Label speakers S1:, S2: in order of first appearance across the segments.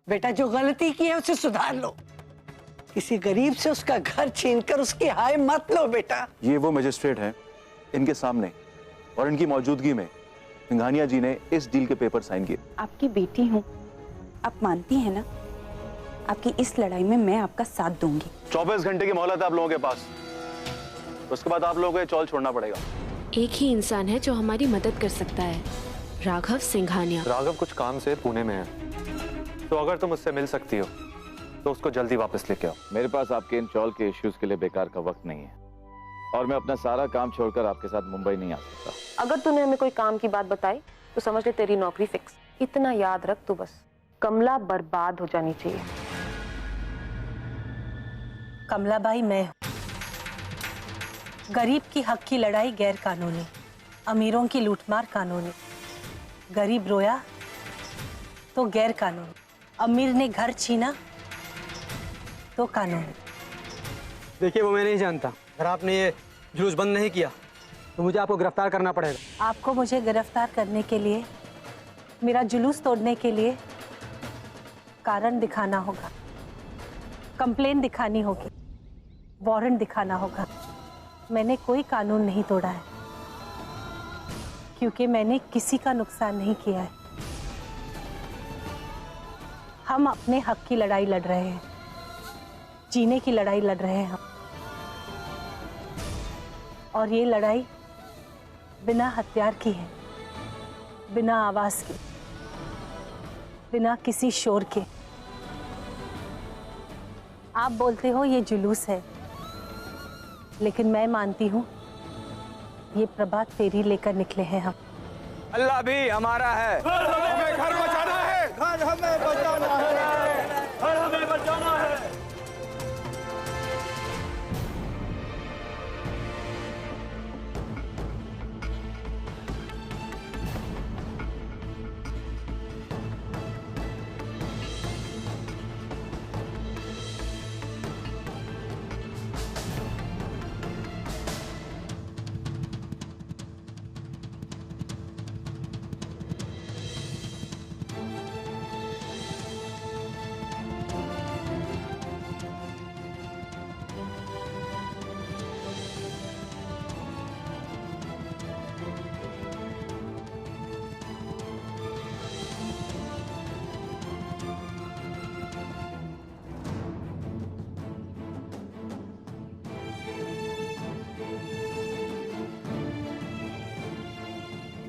S1: बेटा जो गलती की है उसे सुधार लो। किसी गरीब से उसका घर छीनकर उसकी हाय मत लो बेटा।
S2: ये वो मजिस्ट्रेट हैं, इनके सामने और इनकी मौजूदगी में सिंघानिया जी ने इस डील के पेपर साइन किए।
S3: आपकी बेटी हूँ, आप मानती हैं ना? आपकी इस लड़ाई में मैं आपका साथ दूंगी।
S2: 24 घंटे की मोहलत है आप लोगों के पास, उसके बाद आप लोगों को ये चौल छोड़ना पड़ेगा।
S4: एक ही इंसान है जो हमारी मदद कर सकता है, राघव सिंघानिया।
S5: राघव कुछ काम से पुणे में है, तो अगर तुम उससे मिल सकती हो तो उसको जल्दी वापस लेके आओ।
S6: मेरे पास आपके इन चौल के इश्यूज के लिए बेकार का वक्त नहीं है और मैं अपना सारा काम छोड़कर आपके साथ मुंबई नहीं आ सकता।
S7: अगर तूने हमें कोई काम की बात बताई तो समझ ले तेरी नौकरी फिक्स। इतना याद रख तू, बस कमला बर्बाद हो जानी चाहिए।
S8: कमला बाई मैं हूं। गरीब की हक की लड़ाई गैर कानूनी, अमीरों की लूटमार कानूनी। गरीब रोया तो गैर कानूनी, अमीर ने घर छीना तो कानूनी।
S9: देखिए वो मैं नहीं जानता, अगर आपने ये जुलूस बंद नहीं किया तो मुझे आपको गिरफ्तार करना पड़ेगा।
S8: आपको मुझे गिरफ्तार करने के लिए, मेरा जुलूस तोड़ने के लिए कारण दिखाना होगा, कंप्लेन दिखानी होगी, वारंट दिखाना होगा। मैंने कोई कानून नहीं तोड़ा है क्योंकि मैंने किसी का नुकसान नहीं किया है। हम अपने हक की लड़ाई लड़ रहे हैं, जीने की लड़ाई लड़ रहे हैं हम। और ये लड़ाई बिना हथियार की है, बिना आवाज की, बिना किसी शोर के। आप बोलते हो ये जुलूस है, लेकिन मैं मानती हूँ ये प्रभात फेरी लेकर निकले हैं हम।
S9: अल्लाह भी हमारा है।
S10: हमें घर बचाना है, घर हमें बचाना है, घर हमें बचाना है।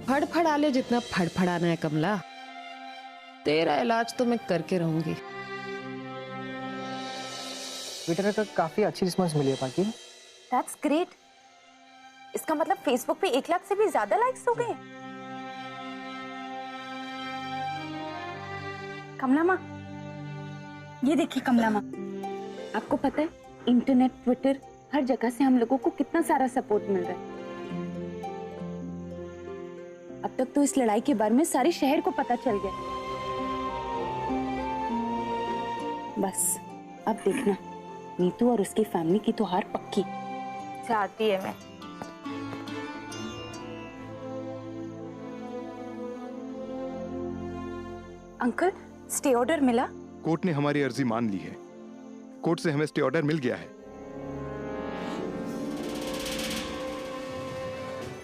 S4: फड़फड़ा ले जितना फड़फड़ाना है कमला, तेरा इलाज तो मैं करके रहूंगी।
S9: ट्विटर पर काफी अच्छी रिस्पांस मिली है पार्टी।
S3: That's great. इसका मतलब फेसबुक पे 1 लाख से भी ज्यादा लाइक्स हो गए। कमला माँ, ये देखिए कमला माँ, आपको पता है इंटरनेट, ट्विटर, हर जगह से हम लोगों को कितना सारा सपोर्ट मिल रहा है। अब तक तो इस लड़ाई के बारे में सारे शहर को पता चल गया। बस अब देखना, नीतू और उसकी फैमिली की तो हार पक्की।
S7: चाहती है मैं।
S3: अंकल, स्टे ऑर्डर मिला?
S10: कोर्ट ने हमारी अर्जी मान ली है। कोर्ट से हमें स्टे ऑर्डर मिल गया है।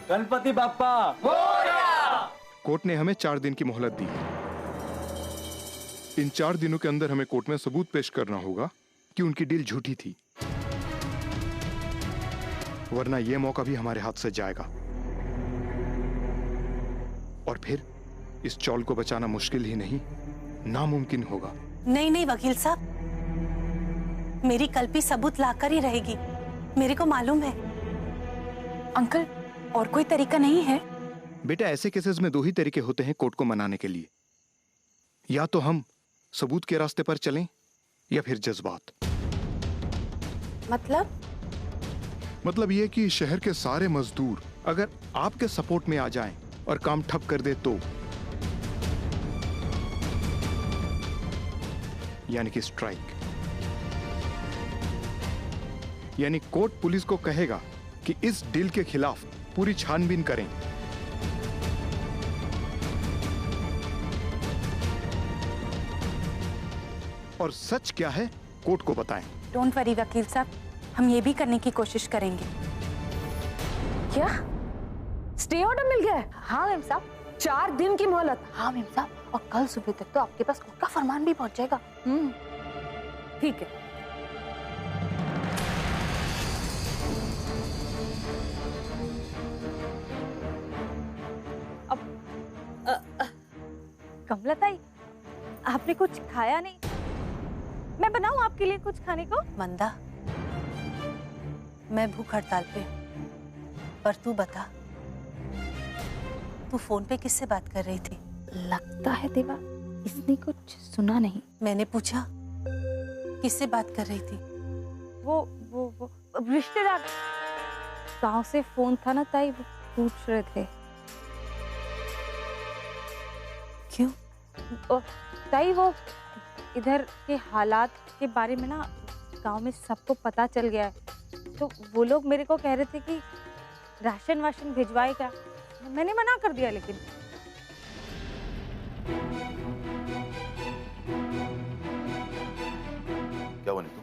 S9: गणपति बाप्पा
S10: कोर्ट ने हमें 4 दिन की मोहलत दी है। इन 4 दिनों के अंदर हमें कोर्ट में सबूत पेश करना होगा कि उनकी डील झूठी थी, वरना यह मौका भी हमारे हाथ से जाएगा और फिर इस चौल को बचाना मुश्किल ही नहीं, नामुमकिन होगा।
S8: नहीं नहीं वकील साहब, मेरी कल्पी सबूत लाकर ही रहेगी, मेरे को मालूम है।
S3: अंकल, और कोई तरीका नहीं है?
S10: बेटा, ऐसे केसेस में 2 ही तरीके होते हैं कोर्ट को मनाने के लिए, या तो हम सबूत के रास्ते पर चलें या फिर जज्बात।
S8: मतलब
S10: यह कि शहर के सारे मजदूर अगर आपके सपोर्ट में आ जाएं और काम ठप कर दे तो, यानी कि स्ट्राइक। यानी कोर्ट पुलिस को कहेगा कि इस डील के खिलाफ पूरी छानबीन करें। और सच क्या है कोर्ट को बताएं।
S3: डोंट वरी वकील साहब, हम ये भी करने की कोशिश करेंगे।
S7: क्या स्टे ऑर्डर मिल गया है?
S3: हाँ मैम साहब।
S7: 4 दिन की मोहलत?
S3: हाँ मैम साहब, और कल सुबह तक तो आपके पास कोर्ट का फरमान भी पहुंच जाएगा।
S7: ठीक है।
S8: कमला ताई, आपने कुछ खाया नहीं? मैं बनाऊं आपके लिए कुछ खाने को?
S11: मंदा, मैं भूख हड़ताल पे हूं, पर तू बता, तू फोन पे किससे बात कर रही थी?
S3: लगता है देवा इसने कुछ सुना नहीं।
S11: मैंने पूछा किससे बात कर रही थी?
S8: वो रिश्तेदार गांव से फोन था ना ताई, वो पूछ रहे थे।
S11: क्यों?
S8: ताई वो इधर के हालात के बारे में ना गांव में सबको पता चल गया है, तो वो लोग मेरे को कह रहे थे कि राशन वाशन भिजवाएगा। मैंने मना कर दिया। लेकिन
S2: क्या हुआ नीतू,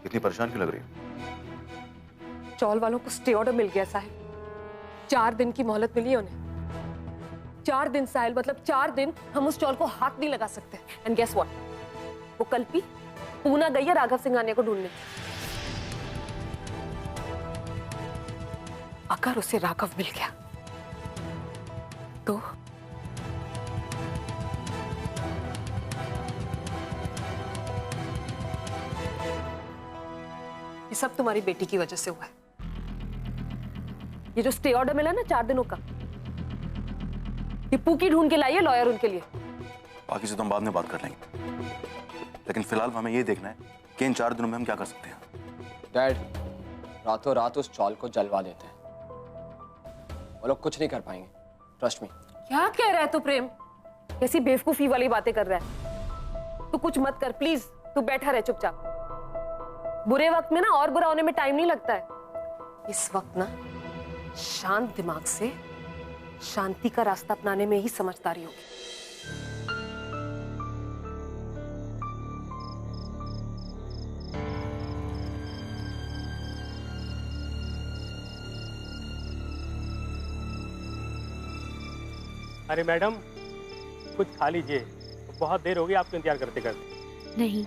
S2: इतनी परेशान क्यों लग रही है?
S7: चौल वालों को स्टे ऑर्डर मिल गया साहिल। 4 दिन की मोहलत मिली है उन्हें। 4 दिन साहिल, मतलब 4 दिन हम उस चौल को हाथ नहीं लगा सकते। एंड गेस व्हाट, वो कल्पी पूना गई है राघव सिंघानिया को ढूंढने। अगर उसे राघव मिल गया तो ये सब तुम्हारी बेटी की वजह से हुआ है। ये जो स्टे ऑर्डर मिला ना 4 दिनों का, ये पूकी ढूंढ के लाई है लॉयर उनके लिए।
S2: बाकी से तो हम बाद में बात कर लेंगे, लेकिन फिलहाल हमें ये देखना है कि इन 4 दिनों में हम क्या कर सकते हैं।
S12: डैड, रातों रात उस चौल को जलवा देते हैं, वो लोग कुछ नहीं कर पाएंगे, ट्रस्ट मी।
S7: क्या कह रहा है तू प्रेम? कैसी बेवकूफी वाली बातें कर रहा है? तू कुछ मत कर प्लीज, तू बैठा रह चुपचाप। बुरे वक्त में ना और बुरा होने में टाइम नहीं लगता है। इस वक्त ना शांत दिमाग से शांति का रास्ता अपनाने में ही समझदारी होगी।
S9: अरे मैडम, कुछ खा लीजिए, बहुत देर हो गई आपको इंतजार करते करते।
S13: नहीं,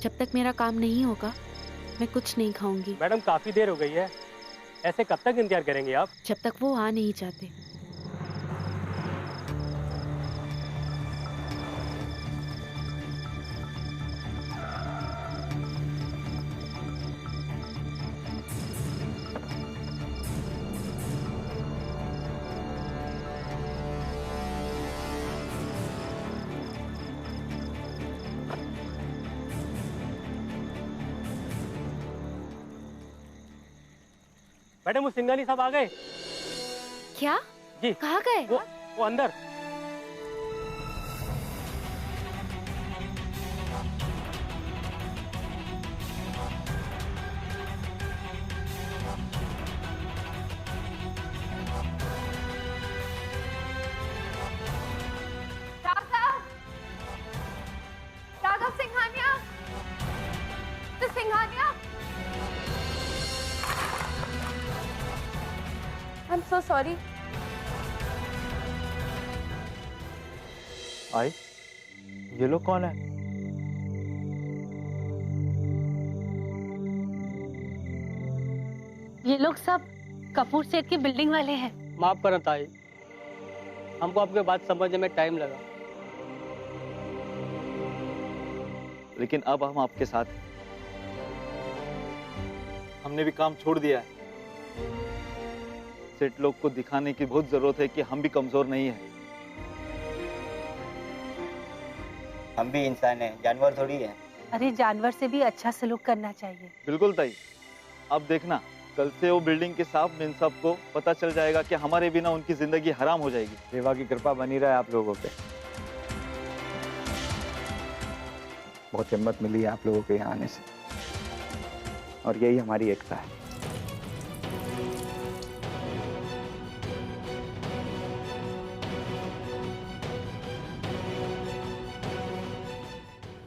S13: जब तक मेरा काम नहीं होगा मैं कुछ नहीं खाऊंगी।
S9: मैडम काफी देर हो गई है, ऐसे कब तक इंतजार करेंगे आप?
S13: जब तक वो आ नहीं जाते।
S9: मैडम वो सिंघानी साहब आ गए।
S13: क्या?
S9: जी।
S13: कहाँ गए?
S9: वो अंदर।
S7: Raghav Singhania, Singhania, I'm so sorry.
S2: आई, ये लोग कौन है?
S8: ये लोग सब कपूर सेठ की बिल्डिंग वाले हैं।
S9: माफ करना ताई, हमको आपके बात समझने में टाइम लगा,
S6: लेकिन अब हम आपके साथ हैं। हमने भी काम छोड़ दिया है। सेठ लोग को दिखाने की बहुत जरूरत है कि हम भी कमजोर नहीं है।
S14: हम भी इंसान हैं, जानवर थोड़ी है।
S8: अरे जानवर से भी अच्छा सलूक करना चाहिए।
S6: बिल्कुल ताई, अब देखना कल से वो बिल्डिंग के साफ इन सब को पता चल जाएगा कि हमारे बिना उनकी जिंदगी हराम हो जाएगी।
S15: देवा की कृपा बनी रहे आप लोगों पे। बहुत हिम्मत मिली है आप लोगों के यहाँ आने से, और यही हमारी एकता है।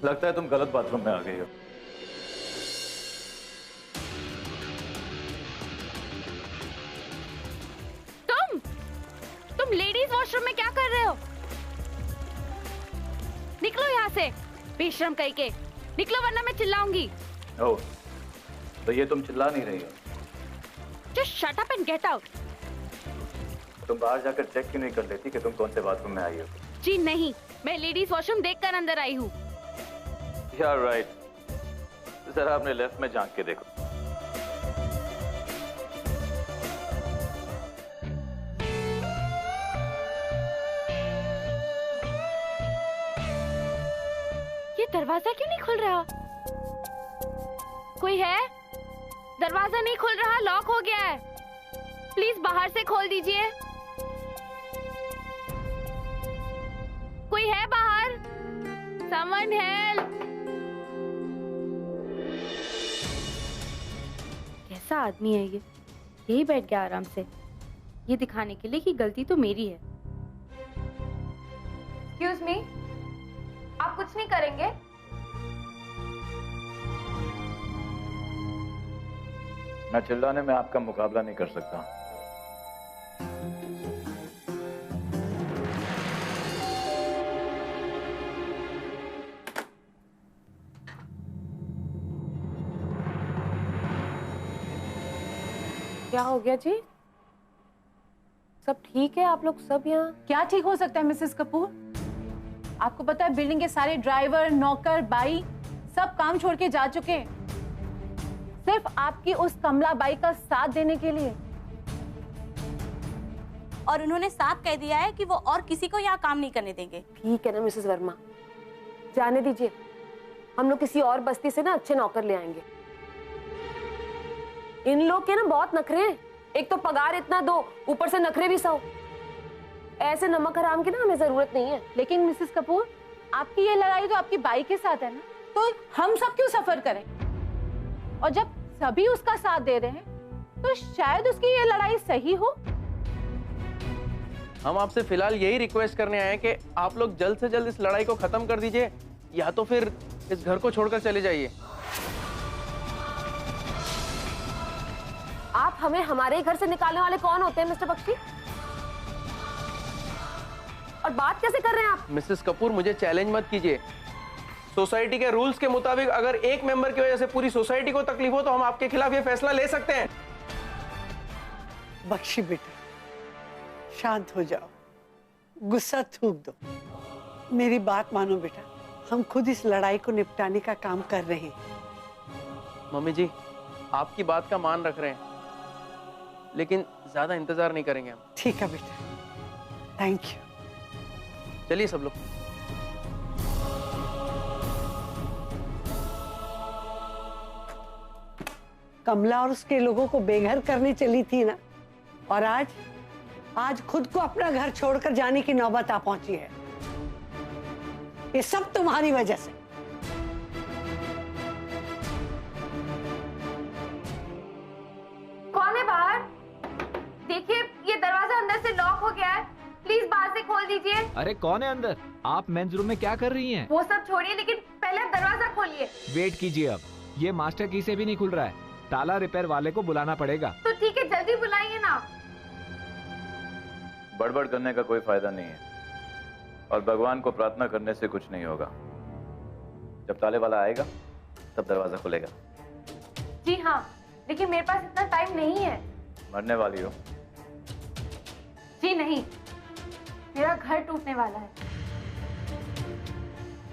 S6: लगता है तुम गलत बाथरूम में आ गई हो।
S3: तुम लेडीज वॉशरूम में क्या कर रहे हो? निकलो यहाँ से, बेशरम कहीं के। निकलो वरना मैं चिल्लाऊंगी।
S6: ओह, तो ये तुम चिल्ला नहीं रही हो?
S3: Just shut up and get out.
S6: तुम बाहर जाकर चेक क्यों नहीं कर लेती कि तुम कौन से बाथरूम में आई हो?
S3: जी नहीं, मैं लेडीज वॉशरूम देखकर अंदर आई हूँ।
S6: यार राइट, जरा अपने लेफ्ट में झांक के देखो।
S3: ये दरवाजा क्यों नहीं खुल रहा? कोई है? दरवाजा नहीं खुल रहा, लॉक हो गया है। प्लीज बाहर से खोल दीजिए। कोई है बाहर? Someone help! कैसा आदमी है ये? यही बैठ गया आराम से, ये दिखाने के लिए कि गलती तो मेरी है। Excuse me, आप कुछ नहीं करेंगे?
S6: मैं चिल्लाने में आपका मुकाबला नहीं कर सकता।
S7: क्या हो गया जी? सब ठीक है? आप लोग सब यहाँ?
S8: क्या ठीक हो सकता है मिसेस कपूर? आपको पता है बिल्डिंग के सारे ड्राइवर, नौकर, बाई सब काम छोड़ के जा चुके हैं, सिर्फ आपकी उस कमला बाई का साथ देने के लिए।
S13: और उन्होंने साफ कह दिया है कि वो और किसी को यहाँ काम नहीं करने देंगे।
S7: ठीक है ना मिसेस वर्मा, जाने दीजिए। हम लोग किसी और बस्ती से ना अच्छे नौकर ले आएंगे। इन लोग के ना बहुत नखरे हैं। एक तो पगार इतना दो, ऊपर से नखरे भी 100। ऐसे नमक हराम की ना हमें जरूरत नहीं है।
S8: लेकिन मिसेस कपूर, आपकी ये लड़ाई तो आपकी बाई के साथ है ना, तो हम सब क्यों सफर करें? और जब सभी उसका साथ दे रहे हैं तो शायद उसकी ये लड़ाई सही हो।
S16: हम आपसे फिलहाल यही रिक्वेस्ट करने आए हैं कि आप लोग जल्द से जल्द इस लड़ाई को खत्म कर दीजिए, या तो फिर इस घर को छोड़कर चले जाइए।
S7: आप हमें हमारे ही घर से निकालने वाले कौन होते हैं मिस्टर बख्शी? और बात कैसे कर रहे हैं आप?
S16: मिसेस कपूर, मुझे चैलेंज मत कीजिए। सोसाइटी के रूल्स के मुताबिक अगर एक मेंबर की वजह से पूरी सोसाइटी को तकलीफ हो तो हम आपके खिलाफ ये फैसला ले सकते हैं।
S1: बख्शी बेटा, शांत हो जाओ, गुस्सा थूक दो। मेरी बात मानो बेटा, हम खुद इस लड़ाई को निपटाने का काम कर रहे हैं।
S16: मम्मी जी, आपकी बात का मान रख रहे हैं, लेकिन ज्यादा इंतजार नहीं करेंगे हम।
S1: ठीक है बेटा, थैंक यू।
S16: चलिए सब लोग।
S1: कमला और उसके लोगों को बेघर करने चली थी ना, और आज खुद को अपना घर छोड़कर जाने की नौबत आ पहुंची है। ये सब तुम्हारी वजह से।
S3: कौन है बाहर? देखिए, ये दरवाजा अंदर से लॉक हो गया है, प्लीज बाहर से खोल दीजिए।
S17: अरे कौन है अंदर? आप मेंस रूम में क्या कर रही हैं?
S3: वो सब छोड़िए, लेकिन पहले आप दरवाजा खोलिए।
S17: वेट कीजिए, अब ये मास्टर की से भी नहीं खुल रहा है, ताला रिपेयर वाले को बुलाना पड़ेगा।
S3: तो ठीक है, जल्दी बुलाइए ना।
S6: बड़बड़ करने का कोई फायदा नहीं है, और भगवान को प्रार्थना करने से कुछ नहीं होगा। जब ताले वाला आएगा तब दरवाजा खुलेगा।
S3: जी हाँ, लेकिन मेरे पास इतना टाइम नहीं है।
S6: मरने वाली हो?
S3: जी नहीं, मेरा घर टूटने वाला है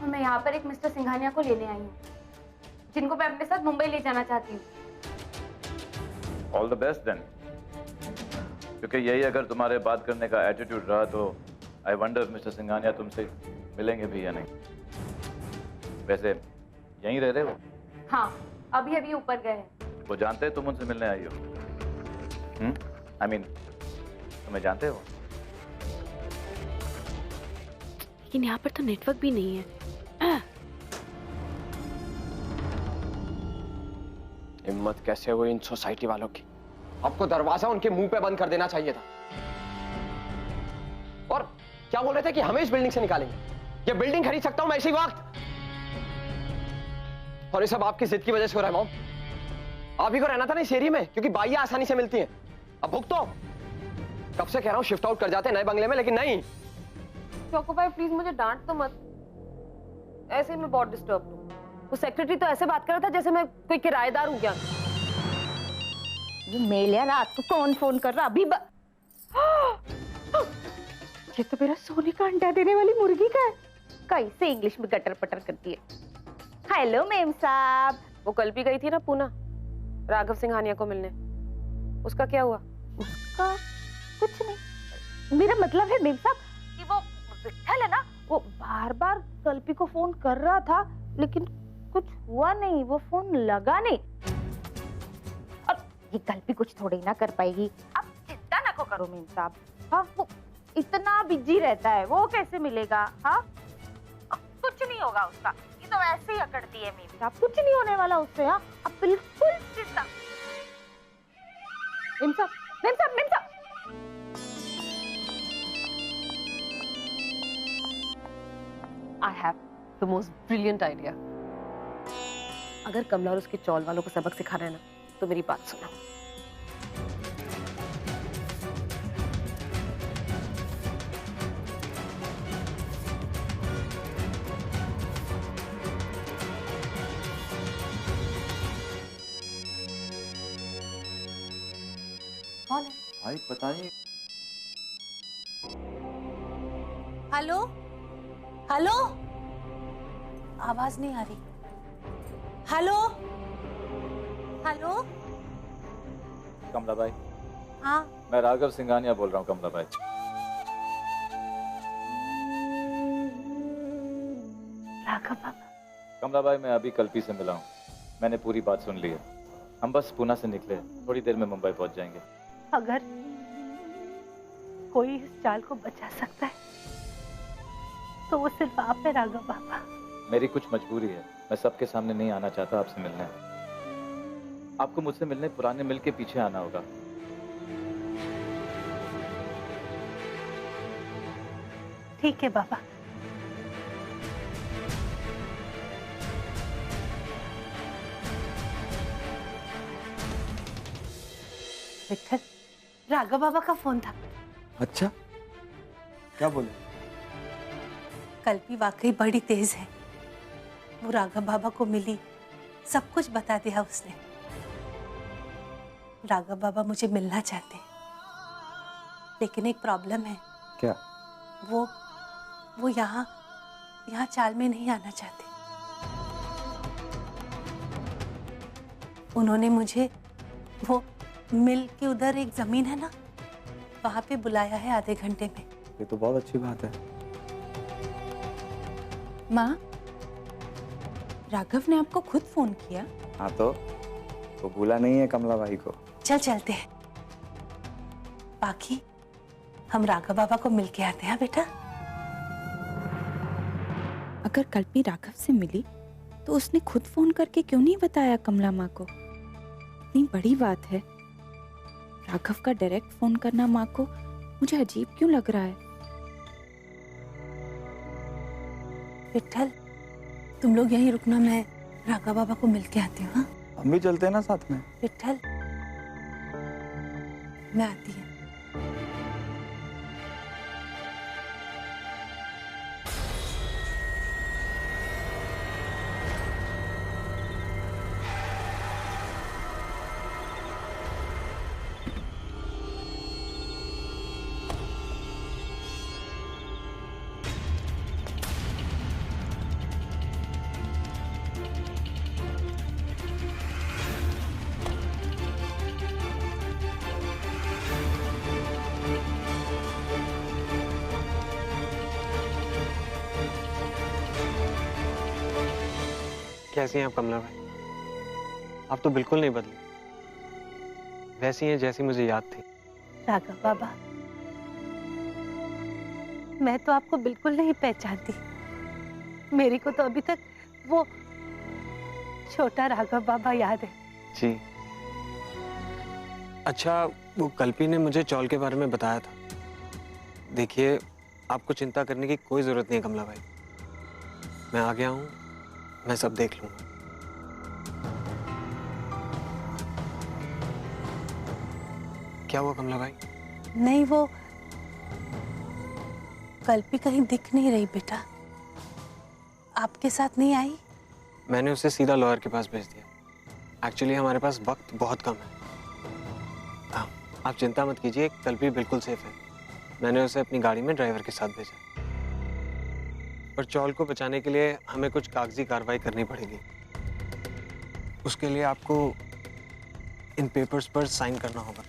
S3: और मैं यहाँ पर एक मिस्टर सिंघानिया को लेने आई हूँ, जिनको मैं अपने साथ मुंबई ले जाना चाहती हूँ।
S6: ऑल द बेस्ट देन, क्योंकि यही अगर तुम्हारे बात करने का एटीट्यूड रहा तो आई वंडर मिस्टर सिंघानिया तुमसे मिलेंगे भी या नहीं। वैसे यहीं रह रहे हो?
S3: हाँ, अभी अभी ऊपर गए हैं।
S6: वो जानते हैं तुम उनसे मिलने आई हो? I mean, तुम्हें जानते हो?
S13: लेकिन यहाँ पर तो नेटवर्क भी नहीं है।
S12: हिम्मत कैसे हुई इन सोसाइटी वालों की? आपको दरवाजा उनके मुंह पे बंद कर देना चाहिए था। और क्या बोल रहे थे कि हमें इस बिल्डिंग से निकालेंगे? ये बिल्डिंग खरीद सकता हूं मैं इसी वक्त। और ये सब आपकी जिद की वजह से हो रहा है मॉम। आप ही को रहना था ना इस एरिया में, क्योंकि बाइयां आसानी से मिलती हैं। अब भुगतो। कब से कह रहा हूँ शिफ्ट आउट कर जाते हैं नए बंगले में, लेकिन नहीं।
S7: चोको भाई प्लीज मुझे डांट तो मत, ऐसे ही मैं बहुत डिस्टर्ब हूँ। वो सेक्रेटरी तो ऐसे बात कर रहा था जैसे मैं कोई किराएदार हूँ क्या।
S3: मेलिया रात को कौन फोन कर रहा अभी ये तो मेरा सोने का अंडा देने वाली मुर्गी का है। कैसे इंग्लिश में गटर पटर करती है। हेलो मेम साहब।
S7: वो कल भी गई थी ना पूना राघव सिंघानिया को मिलने, उसका क्या हुआ?
S3: उसका कुछ नहीं। मेरा मतलब है मेम साहब कि वो विठल है ना, वो बार बार कल्पी को फोन कर रहा था लेकिन कुछ हुआ नहीं, वो फोन लगा नहीं। अब ये कल्पी कुछ थोड़ी ना कर पाएगी, आप चिंता ना करो मेम साहब। हाँ वो इतना बिजी रहता है, वो कैसे मिलेगा। हाँ कुछ नहीं होगा उसका, ये तो ऐसे ही अकड़ती है मेम साहब, कुछ नहीं होने वाला उससे। हाँ अब बिल्कुल चिंता। मेम साहब मेम साहब मेम साहब
S7: I have the most brilliant idea. अगर कमला और उसके चौल वालों को सबक सिखाना है ना, तो मेरी बात सुनो।
S11: कौन है?
S2: भाई पता नहीं।
S11: हेलो हेलो, आवाज नहीं आ रही। Hello hello.
S6: कमला भाई।
S11: हाँ
S6: मैं राघव सिंघानिया बोल रहा हूँ कमला भाई।
S11: राघव बाबा।
S6: कमला भाई मैं अभी कल्पी से मिला हूँ, मैंने पूरी बात सुन ली है। हम बस पुणे से निकले, थोड़ी देर में मुंबई पहुंच जाएंगे।
S8: अगर कोई इस चाल को बचा सकता है तो वो सिर्फ आप है राघव बाबा।
S6: मेरी कुछ मजबूरी है, मैं सबके सामने नहीं आना चाहता आपसे मिलने। आपको मुझसे मिलने पुराने मिल के पीछे आना होगा।
S8: ठीक है बाबा। विठल, राघव बाबा का फोन था।
S15: अच्छा क्या बोले?
S11: कल्पी वाकई बड़ी तेज है, वो राघव बाबा को मिली, सब कुछ बता दिया उसने। राघव बाबा मुझे मिलना चाहते हैं, लेकिन एक प्रॉब्लम है।
S15: क्या?
S11: वो यहाँ चाल में नहीं आना चाहते। उन्होंने मुझे वो मिल के उधर एक जमीन है ना, वहां पे बुलाया है आधे घंटे में।
S15: ये तो बहुत अच्छी बात है।
S3: माँ, राघव ने आपको खुद फोन किया?
S15: हाँ तो भूला नहीं है कमला भाई को।
S11: चल चलते हैं, बाकी हम राघव बाबा को मिल के आते हैं बेटा।
S3: अगर कल्पी राघव से मिली तो उसने खुद फोन करके क्यों नहीं बताया कमला माँ को? इतनी बड़ी बात है, राघव का डायरेक्ट फोन करना माँ को मुझे अजीब क्यों लग रहा है?
S11: विठल, तुम लोग यहीं रुकना, मैं राघव बाबा को मिल के आती हूँ। हाँ?
S15: हम भी चलते हैं ना साथ में।
S11: विठल, मैं आती हूँ।
S16: कैसी हैं आप कमला भाई? आप तो बिल्कुल नहीं बदली, वैसी हैं जैसी मुझे याद थी।
S8: राघव बाबा, मैं तो आपको बिल्कुल नहीं पहचानती। मेरी को तो अभी तक वो छोटा राघव बाबा याद है।
S16: जी अच्छा, वो कल्पी ने मुझे चौल के बारे में बताया था। देखिए, आपको चिंता करने की कोई जरूरत नहीं है कमला भाई, मैं आ गया हूँ, मैं सब देख लूंगा। क्या हुआ कमला भाई?
S11: नहीं, वो कल्पी कहीं दिख नहीं रही बेटा। आपके साथ नहीं आई?
S16: मैंने उसे सीधा लॉयर के पास भेज दिया। एक्चुअली हमारे पास वक्त बहुत कम है। आप चिंता मत कीजिए, कल्पी बिल्कुल सेफ है। मैंने उसे अपनी गाड़ी में ड्राइवर के साथ भेजा। पर चौल को बचाने के लिए हमें कुछ कागजी कार्रवाई करनी पड़ेगी। उसके लिए आपको इन पेपर्स पर साइन करना होगा।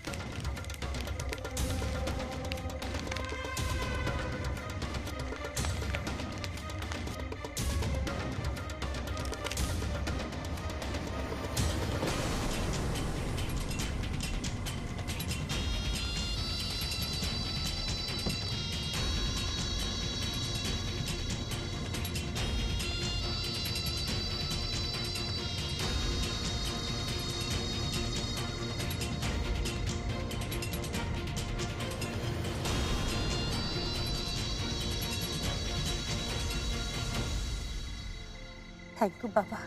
S11: थैंक यू बाबा।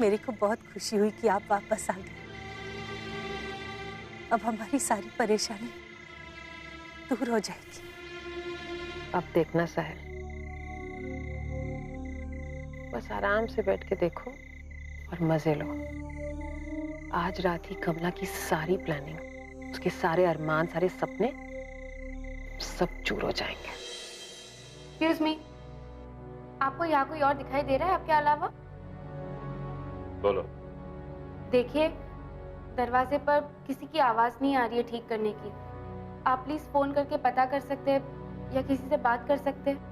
S11: मेरे को बहुत खुशी हुई कि आप वापस आ गए। अब हमारी सारी परेशानी दूर हो जाएगी।
S7: अब देखना साहिल, बस आराम से बैठ के देखो और मजे लो। आज रात ही कमला की सारी प्लानिंग, उसके सारे अरमान, सारे सपने सब चूर हो जाएंगे।
S3: एक्सक्यूज मी, आपको यहाँ कोई और दिखाई दे रहा है आपके अलावा?
S6: बोलो।
S3: देखिए, दरवाजे पर किसी की आवाज नहीं आ रही है ठीक करने की। आप प्लीज फोन करके पता कर सकते हैं या किसी से बात कर सकते हैं?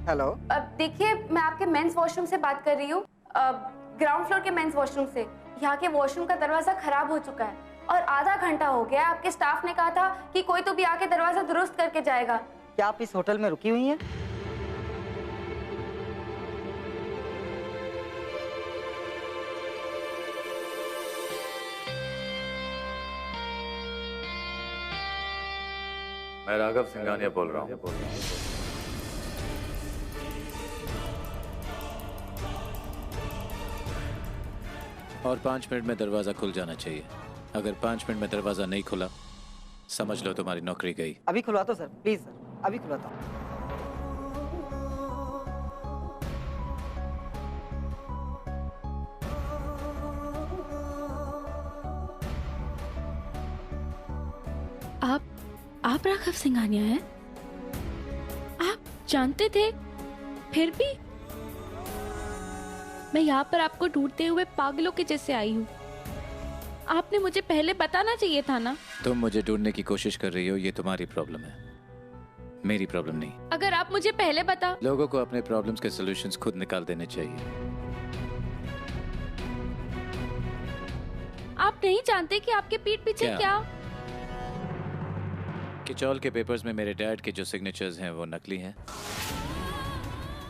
S9: हेलो।
S3: अब देखिए, मैं आपके मेंस वॉशरूम से बात कर रही हूँ, ग्राउंड फ्लोर के मेंस वॉशरूम से। यहाँ के वॉशरूम का दरवाजा खराब हो चुका है और आधा घंटा हो गया। आपके स्टाफ ने कहा था कि कोई तो भी आके दरवाजा दुरुस्त करके जाएगा।
S18: क्या आप इस होटल में रुकी हुई हैं?
S6: मैं राघव सिंघानिया बोल रहा हूँ।
S19: और 5 मिनट में दरवाजा खुल जाना चाहिए। अगर 5 मिनट में दरवाजा नहीं खुला, समझ लो तुम्हारी नौकरी गई।
S18: अभी खुलवाता हूँ सर, प्लीज सर, अभी खुलवाता हूँ।
S13: आप राघव सिंघानिया हैं? आप जानते थे? फिर भी मैं यहाँ पर आपको ढूंढते हुए पागलों के जैसे आई हूँ। आपने मुझे पहले बताना चाहिए था ना।
S19: तुम मुझे ढूंढने की कोशिश कर रही हो, ये तुम्हारी प्रॉब्लम है, मेरी प्रॉब्लम नहीं।
S13: अगर आप मुझे पहले बता।
S19: लोगों को अपने प्रॉब्लम्स के सॉल्यूशंस खुद निकाल देने चाहिए।
S13: आप नहीं जानते कि आपके पीठ पीछे क्या?
S19: कि चौल के पेपर्स में मेरे डैड के जो सिग्नेचर्स हैं वो नकली हैं,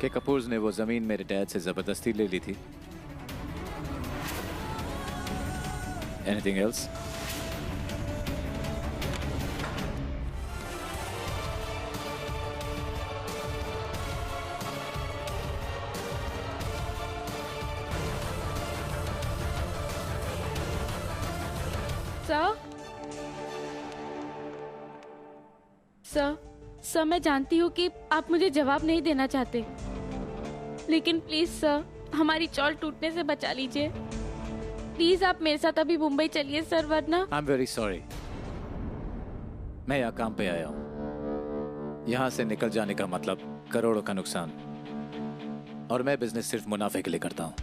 S19: कि कपूर्स ने वो जमीन मेरे डैड से जबरदस्ती ले ली थी। Anything else?
S13: सर, मैं जानती हूँ कि आप मुझे जवाब नहीं देना चाहते, लेकिन प्लीज सर, हमारी चौल टूटने से बचा लीजिए। प्लीज आप मेरे साथ अभी मुंबई चलिए सर, वरना।
S19: आई एम वेरी सॉरी, मैं यहाँ काम पे आया हूँ। यहाँ से निकल जाने का मतलब करोड़ों का नुकसान, और मैं बिजनेस सिर्फ मुनाफे के लिए करता हूँ,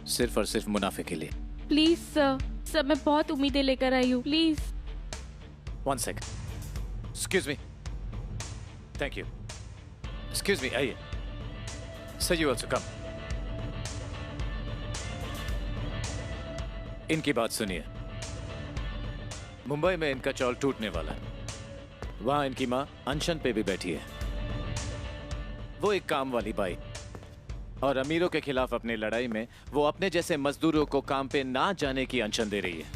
S19: सिर्फ और सिर्फ मुनाफे के लिए।
S13: प्लीज सर, मैं बहुत उम्मीदें लेकर आई हूँ, please.
S19: 1 second, excuse me, thank you, excuse me, आइए। Sir, you also come. इनकी बात सुनिए। मुंबई में इनका चौल टूटने वाला है। वहां इनकी मां अनशन पे भी बैठी है। वो एक काम वाली बाई और अमीरों के खिलाफ अपनी लड़ाई में वो अपने जैसे मजदूरों को काम पे ना जाने की अनशन दे रही है।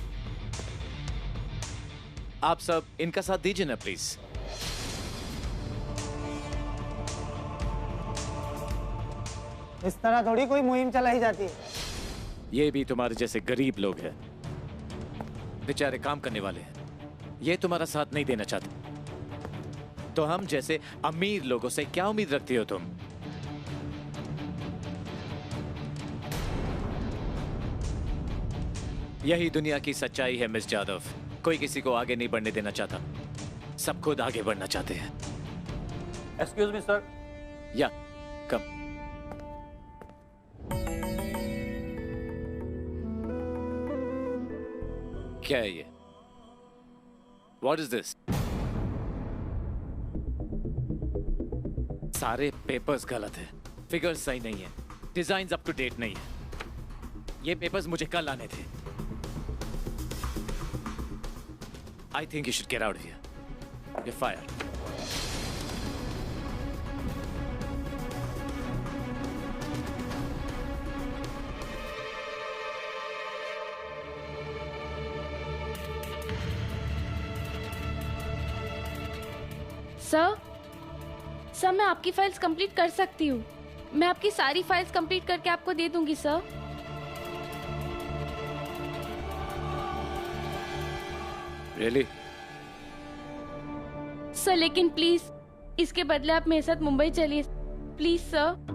S19: आप सब इनका साथ दीजिए ना प्लीज।
S18: इस तरह थोड़ी कोई मुहिम चलाई जाती है।
S19: ये भी तुम्हारे जैसे गरीब लोग हैं, बेचारे काम करने वाले हैं, ये तुम्हारा साथ नहीं देना चाहते। तो हम जैसे अमीर लोगों से क्या उम्मीद रखती हो तुम? यही दुनिया की सच्चाई है मिस जादव। कोई किसी को आगे नहीं बढ़ने देना चाहता, सब खुद आगे बढ़ना चाहते हैं।
S2: Excuse me sir.
S19: या कम। क्या है ये? What is this? सारे पेपर्स गलत है, फिगर्स सही नहीं है, डिजाइन्स अप टू डेट नहीं है। ये पेपर्स मुझे कल आने थे। I think you should get out of here. You're fired.
S13: Sir मैं आपकी फाइल्स कंप्लीट कर सकती हूँ। मैं आपकी सारी फाइल्स कंप्लीट करके आपको दे दूंगी सर।
S19: Really?
S13: सर लेकिन प्लीज इसके बदले आप मेरे साथ मुंबई चलिए प्लीज सर।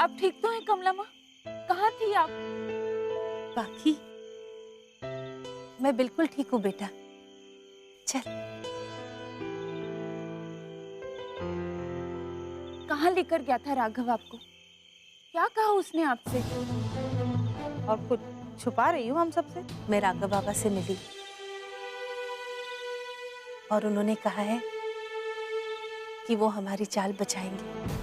S3: आप ठीक तो हैं कमला माँ? कहाँ थी आप?
S11: बाकी मैं बिल्कुल ठीक हूँ बेटा, चल।
S3: कहाँ लेकर गया था राघव आपको? क्या कहा उसने आपसे? और कुछ छुपा रही हूँ हम सबसे?
S11: मैं राघव बाबा से मिली और उन्होंने कहा है कि वो हमारी चाल बचाएंगे।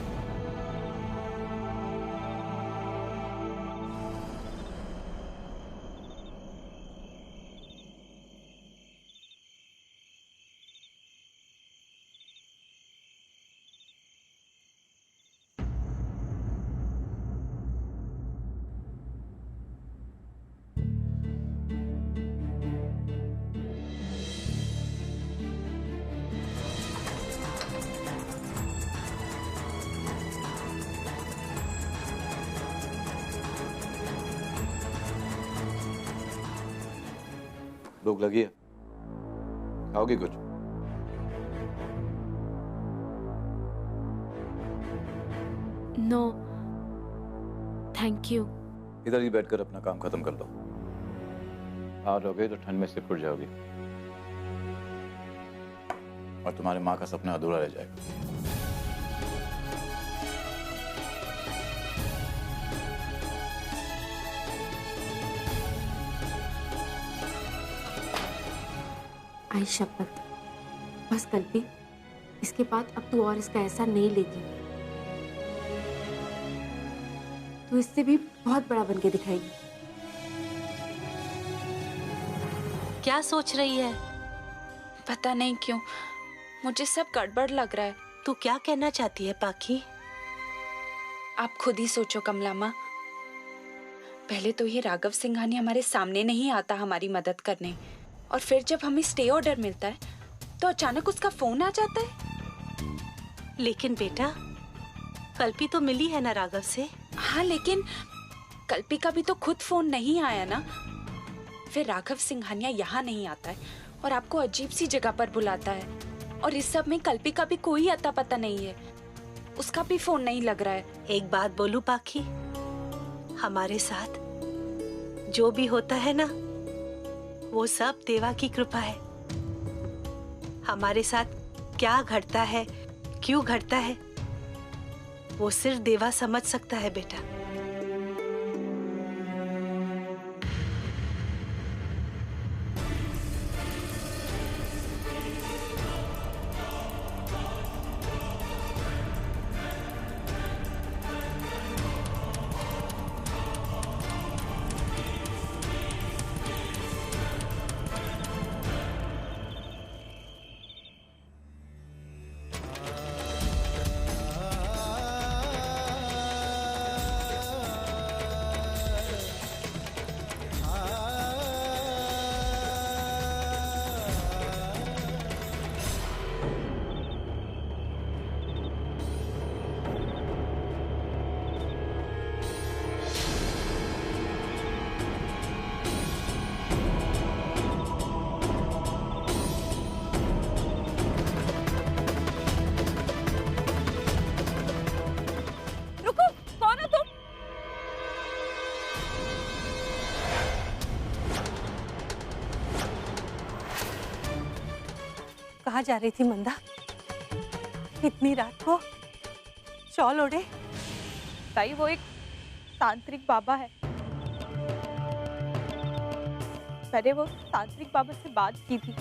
S6: भूख लगी है, खाओगी कुछ?
S13: No thank you.
S6: इधर ही बैठकर अपना काम खत्म कर लो। आ रहोगे तो ठंड में सिकुड़ जाओगी और तुम्हारे माँ का सपना अधूरा रह जाएगा।
S20: आई शपथ, बस कल्पी, इसके बाद अब तू और इसका ऐसा नहीं लेगी। तू इससे भी बहुत बड़ा बनके दिखाएगी।
S11: क्या सोच रही है?
S3: पता नहीं क्यों मुझे सब गड़बड़ लग रहा है।
S11: तू क्या कहना चाहती है पाखी?
S3: आप खुद ही सोचो कमला माँ। पहले तो ये राघव सिंघानिया हमारे सामने नहीं आता हमारी मदद करने, और फिर जब हमें स्टे ऑर्डर मिलता है तो अचानक उसका फोन आ जाता है।
S11: लेकिन बेटा, कल्पी तो मिली है ना राघव से?
S3: हाँ, लेकिन कल्पी का भी तो खुद फोन नहीं आया ना। फिर राघव सिंघानिया यहाँ नहीं आता है और आपको अजीब सी जगह पर बुलाता है, और इस सब में कल्पी का भी कोई अता पता नहीं है। उसका भी फोन नहीं लग रहा है।
S11: एक बात बोलूं पाखी, हमारे साथ जो भी होता है ना, वो सब देवा की कृपा है। हमारे साथ क्या घटता है, क्यों घटता है, वो सिर्फ देवा समझ सकता है बेटा।
S8: कहाँ जा रही थी मंदा? इतनी रात को शॉल ओढ़े?
S3: ताई वो एक तांत्रिक बाबा है। मैंने वो तांत्रिक बाबा से बात की थी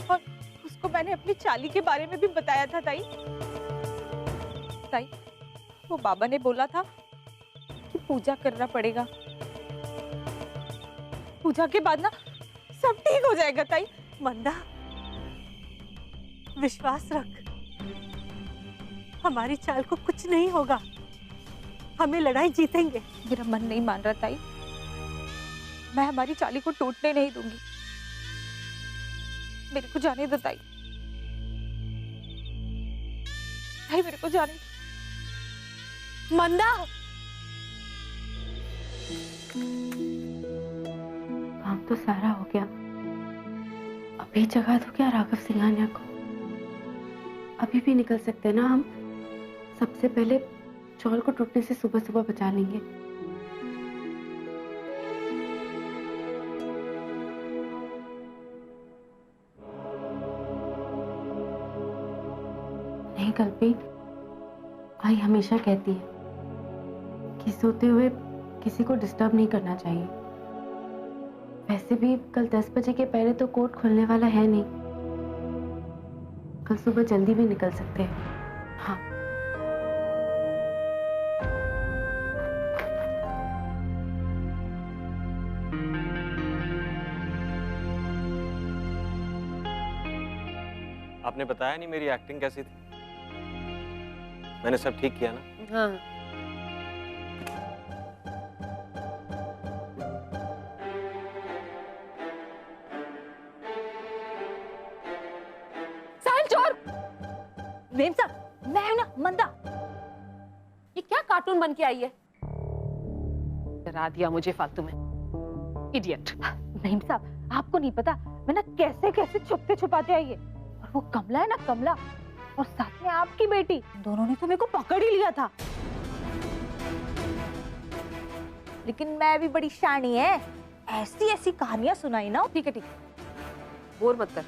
S3: और उसको मैंने अपनी चाली के बारे में भी बताया था ताई। ताई वो बाबा ने बोला था कि पूजा करना पड़ेगा, पूजा के बाद ना सब ठीक हो जाएगा ताई।
S8: मंदा विश्वास रख, हमारी चाल को कुछ नहीं होगा, हमें लड़ाई जीतेंगे।
S3: मेरा मन नहीं मान रहा ताई, मैं हमारी चाली को टूटने नहीं दूंगी। मेरे को जाने दो ताई, ताई मेरे को जाने दो।
S8: मंदा
S20: काम तो सारा हो गया, अभी जगा दो क्या राघव सिंघानिया को? अभी भी निकल सकते ना हम? सबसे पहले चौल को टूटने से सुबह सुबह बचा लेंगे। नहीं कल्पी, आई हमेशा कहती है कि सोते हुए किसी को डिस्टर्ब नहीं करना चाहिए। वैसे भी कल 10 बजे के पहले तो कोर्ट खुलने वाला है नहीं, कल सुबह जल्दी भी निकल सकते हैं। हाँ
S16: आपने बताया नहीं मेरी एक्टिंग कैसी थी? मैंने सब ठीक किया ना?
S7: हाँ।
S3: साहिल चोर! मेम साहब, मैं हूं ना मंदा।
S7: ये क्या कार्टून बन के आई है? डरा दिया मुझे फालतू में, इडियट।
S3: मेम साहब, आपको नहीं पता मैं ना कैसे कैसे छुपते छुपाते आई है। और वो कमला है ना, कमला, और साथ में आपकी बेटी, दोनों ने तो मेरे को पकड़ ही लिया था। लेकिन मैं भी बड़ी शानी है, ऐसी ऐसी कहानियां सुनाई ना।
S7: ठीक है ठीक है, बोर मत कर,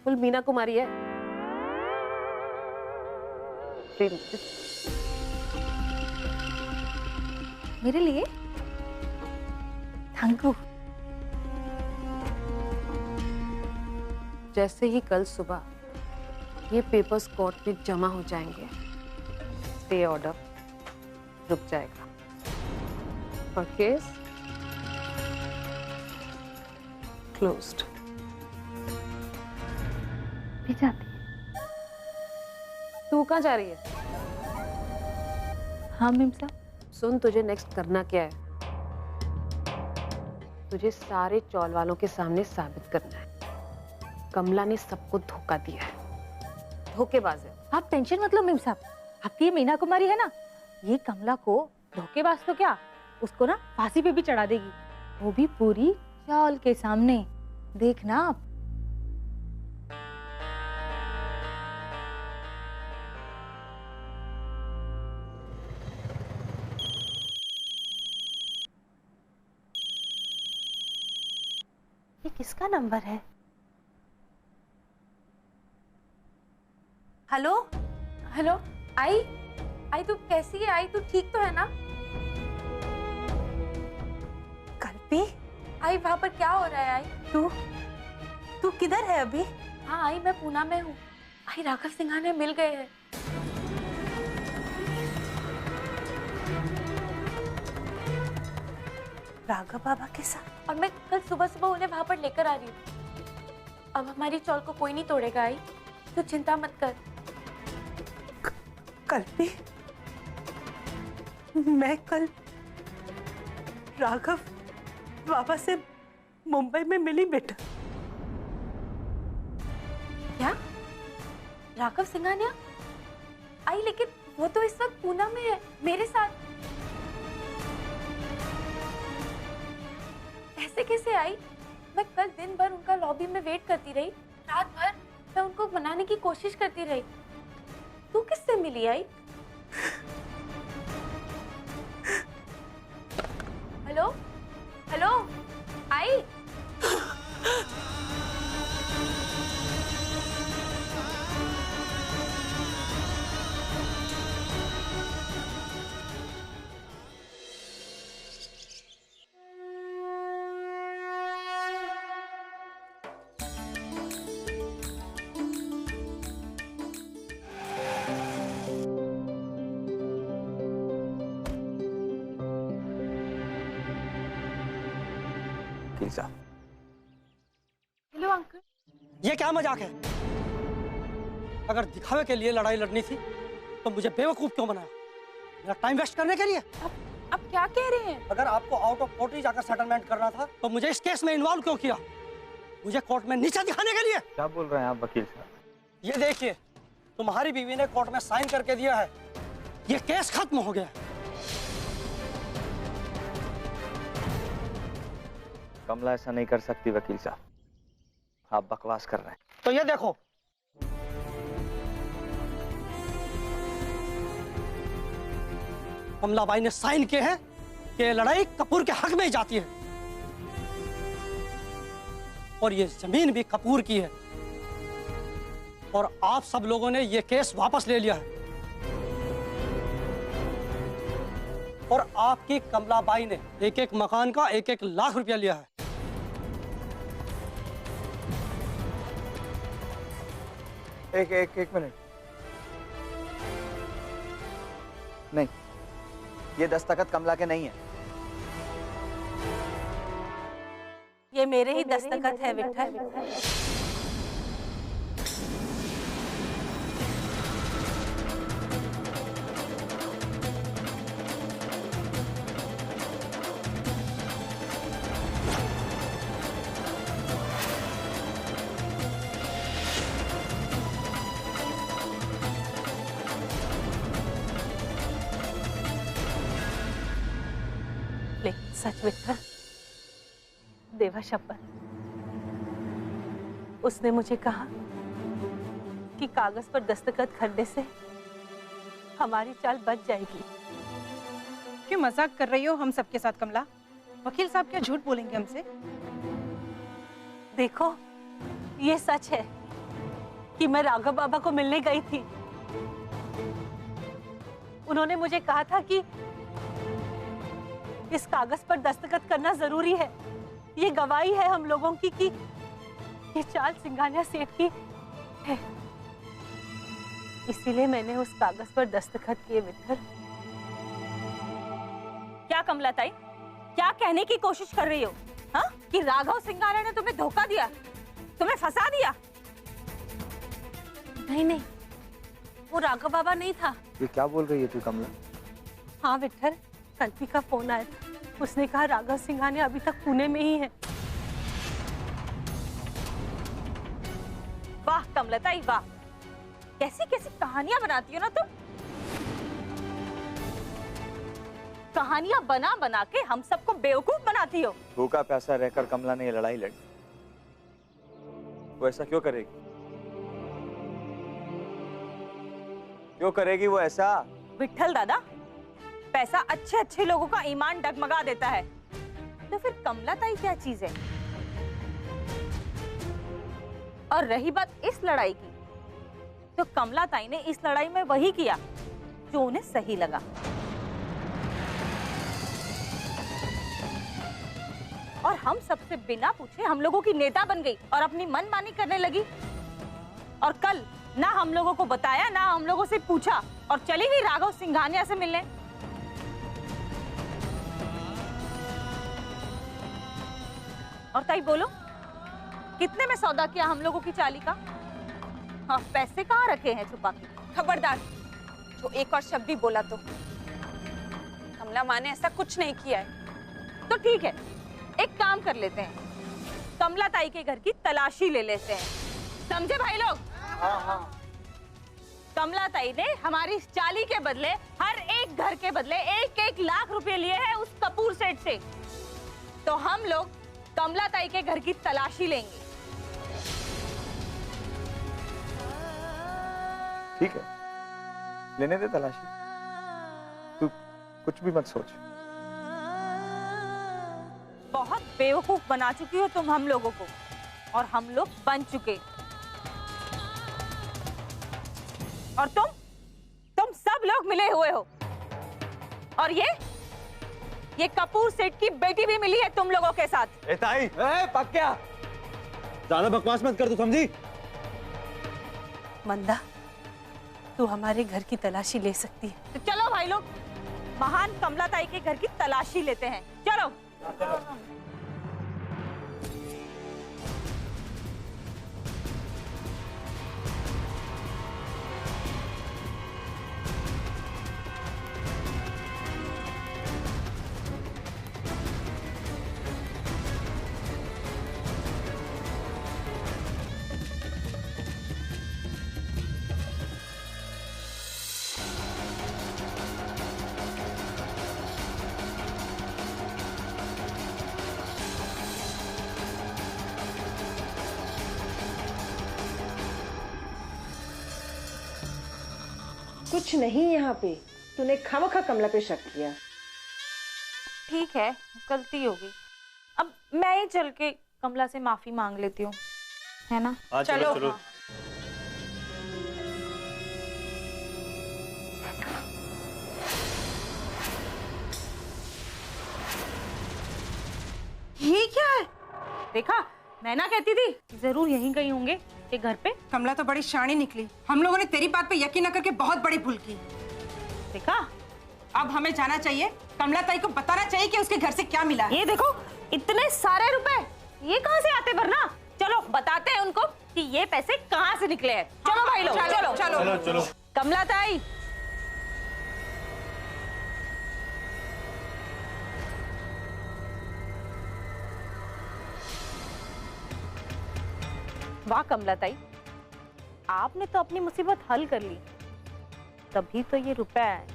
S7: फुल मीना कुमारी है।
S3: मेरे लिए थैंक यू।
S7: जैसे ही कल सुबह ये पेपर्स कोर्ट में जमा हो जाएंगे, स्टे ऑर्डर रुक जाएगा और केस क्लोज्ड।
S3: भी जाती।
S7: तू कहाँ जा रही है?
S3: हाँ मेम साहब।
S7: सुन, तुझे नेक्स्ट करना क्या है? तुझे सारे चौल वालों के सामने साबित करना है कमला ने सबको धोखा दिया है, धोखेबाज है।
S3: आप टेंशन मत लो मेम साहब, आपकी ये मीना कुमारी है ना, ये कमला को धोखेबाज तो क्या, उसको ना फांसी पे भी चढ़ा देगी, वो भी पूरी चौल के सामने। देखना आप।
S8: ये किसका नंबर है? हेलो
S13: हेलो, आई तू कैसी है? आई तू ठीक तो है ना?
S8: कल्पी,
S13: आई वहाँ पर क्या हो रहा है? आई
S8: तू किधर है अभी?
S13: हाँ आई, मैं पूना में हूँ। आई राघव सिंघानिया मिल गए हैं।
S8: राघव बाबा के साथ?
S13: और मैं कल सुबह सुबह उन्हें वहाँ पर लेकर आ रही हूँ। अब हमारी चौल को कोई नहीं तोड़ेगा। आई तू चिंता मत कर।
S8: कल्पी, मैं कल राघव बाबा से मुंबई में मिली बेटा।
S13: क्या? राघव सिंघानिया? आई लेकिन वो तो इस वक्त पूना में है मेरे साथ। ऐसे कैसे? आई मैं कल दिन भर उनका लॉबी में वेट करती रही, रात भर मैं उनको मनाने की कोशिश करती रही। तू किससे मिली? आई हेलो हेलो आई
S15: वकील साहब।
S3: Hello uncle.
S9: ये क्या मजाक है? अगर दिखावे के लिए लड़ाई लड़नी थी तो मुझे बेवकूफ क्यों बनाया? मेरा टाइम वेस्ट करने के लिए?
S3: अब क्या कह रहे हैं?
S9: अगर आपको आउट ऑफ कोर्ट ही जाकर सेटलमेंट करना था तो मुझे इस केस में इन्वॉल्व क्यों किया? मुझे कोर्ट में नीचा दिखाने के लिए?
S15: क्या बोल रहे हैं आप वकील साहब?
S9: ये देखिए, तुम्हारी बीवी ने कोर्ट में साइन करके दिया है, ये केस खत्म हो गया।
S15: कमला ऐसा नहीं कर सकती वकील साहब, आप बकवास कर रहे हैं।
S9: तो ये देखो, कमलाबाई ने साइन किए हैं कि ये लड़ाई कपूर के हक में ही जाती है और ये जमीन भी कपूर की है और आप सब लोगों ने ये केस वापस ले लिया है और आपकी कमलाबाई ने एक एक मकान का 1-1 लाख रुपया लिया है।
S15: एक मिनट, नहीं, ये दस्तखत कमला के नहीं है।
S11: ये मेरे ही दस्तखत है विठल। लेकिन सच विठल, देवा शपथ, उसने मुझे कहा कि कागज पर दस्तखत करने से हमारी चाल बच जाएगी।
S21: क्यों मजाक कर रही हो हम सबके साथ कमला? वकील साहब क्या झूठ बोलेंगे हमसे?
S11: देखो, ये सच है कि मैं राघव बाबा को मिलने गई थी। उन्होंने मुझे कहा था कि इस कागज पर दस्तखत करना जरूरी है। ये गवाही है हम लोगों की कि ये चाल सिंघानिया सेठ की है। इसीलिए मैंने उस कागज पर दस्तखत किए विठल।
S22: क्या कमला ताई, क्या कहने की कोशिश कर रही हो? हाँ, कि राघव सिंघानिया ने तुम्हें धोखा दिया, तुम्हें फंसा दिया?
S11: नहीं नहीं, वो राघव बाबा नहीं था।
S15: ये क्या बोल रही है तू कमला?
S11: हाँ विठल, कल्पी का फोन आया था। उसने कहा राघव सिंघानिया अभी तक पुणे में ही है।
S22: वाह कमला ताई वाह, कैसी कैसी कहानियां बनाती हो ना तुम। कहानियां बना बना के हम सबको बेवकूफ बनाती हो।
S15: भूखा प्यासा रहकर कमला ने ये लड़ाई लड़ी, वो ऐसा क्यों करेगी? क्यों करेगी वो ऐसा?
S22: विठल दादा, पैसा अच्छे अच्छे लोगों का ईमान डगमगा देता है, तो फिर कमला ताई क्या चीज है? और रही बात इस लड़ाई की, तो कमला ताई ने इस लड़ाई में वही किया जो उन्हें सही लगा। और हम सबसे बिना पूछे हम लोगों की नेता बन गई और अपनी मनमानी करने लगी। और कल ना हम लोगों को बताया, ना हम लोगों से पूछा, और चली गई राघव सिंघानिया से मिलने। और ताई बोलो, कितने में सौदा किया हम लोगों की चाली का? हाँ, पैसे कहाँ रखे हैं छुपा के?
S7: खबरदार, जो एक और शब्द भी बोला तो। कमला माँ ने ऐसा कुछ नहीं किया है।
S22: तो ठीक है, एक काम कर लेते हैं, कमला ताई के घर की तलाशी ले लेते हैं। समझे भाई लोग?
S9: हाँ हाँ।
S22: कमला ताई ने हमारी इस चाली के बदले, हर एक घर के बदले 1-1 लाख रुपए लिए हैं उस कपूर सेठ से। तो हम लोग कमला ताई के घर की तलाशी लेंगे।
S15: ठीक है, लेने दे तलाशी, तू कुछ भी मत सोच।
S22: बहुत बेवकूफ बना चुकी हो तुम हम लोगों को, और हम लोग बन चुके। और तुम सब लोग मिले हुए हो। और ये कपूर सेठ की बेटी भी मिली है तुम लोगों के साथ।
S12: ए ताई,
S9: पक्का
S12: ज्यादा बकवास मत कर, तू समझी?
S11: मंदा, तू हमारे घर की तलाशी ले सकती है।
S22: तो चलो भाई लोग, महान कमला ताई के घर की तलाशी लेते हैं। चलो।
S4: कुछ नहीं यहाँ पे। तूने खामखा कमला पे शक किया।
S22: ठीक है, गलती होगी। अब मैं ही चल के कमला से माफी मांग लेती हूँ, है ना?
S2: चलो, चलो।
S22: ये क्या है? देखा, मैं ना कहती थी जरूर यहीं कहीं होंगे ये घर पे।
S21: कमला तो बड़ी शानी निकली। हम लोगों ने तेरी बात पे यकीन न करके बहुत बड़ी भूल की।
S22: देखा,
S21: अब हमें जाना चाहिए, कमला ताई को बताना चाहिए कि उसके घर से क्या मिला है।
S22: ये देखो, इतने सारे रुपए ये कहाँ से आते वरना? चलो बताते हैं उनको कि ये पैसे कहाँ से निकले हैं। चलो भाई लोग, चलो चलो
S2: चलो चलो।
S22: कमला ताई, वाह कमला ताई, आपने तो अपनी मुसीबत हल कर ली, तभी तो ये रुपए आए।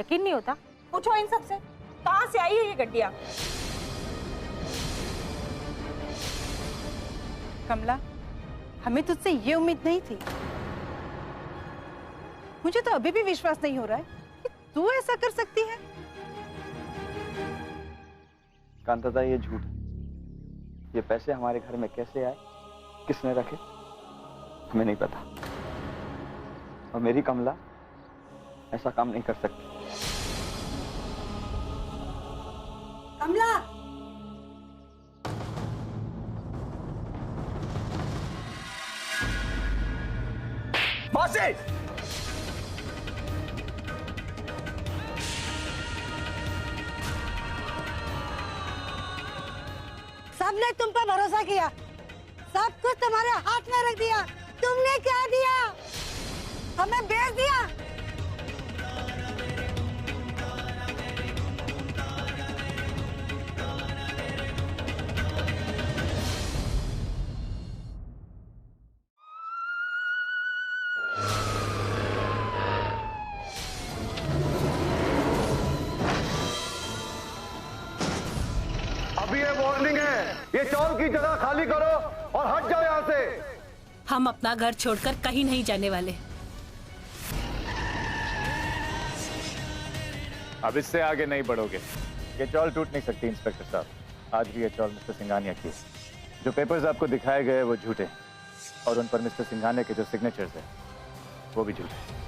S22: यकीन नहीं होता? पूछो इन सबसे, कहाँ से आई है ये गड्डियां?
S21: कमला, हमें तुझसे ये उम्मीद नहीं थी। मुझे तो अभी भी विश्वास नहीं हो रहा है कि तू ऐसा कर सकती है।
S15: कांता, ये झूठ है। ये पैसे हमारे घर में कैसे आए, किसने रखे, हमें नहीं पता। और मेरी कमला ऐसा काम नहीं कर सकती।
S1: कमला,
S12: मौसी!
S1: सबने तुम पर भरोसा किया, सब कुछ तुम्हारे हाथ में रख दिया। तुमने क्या दिया? हमें बेच दिया।
S5: अभी ये वार्निंग है, ये चौल की जगह खाली करो और हट जाओ यहाँ से।
S11: हम अपना घर छोड़कर कहीं नहीं जाने वाले।
S6: अब इससे आगे नहीं बढ़ोगे। ये चौल टूट नहीं सकती इंस्पेक्टर साहब। आज भी ये चौल मिस्टर सिंघानिया की है। जो पेपर्स आपको दिखाए गए वो झूठे, और उन पर मिस्टर सिंघानिया के जो सिग्नेचर्स है वो भी झूठे।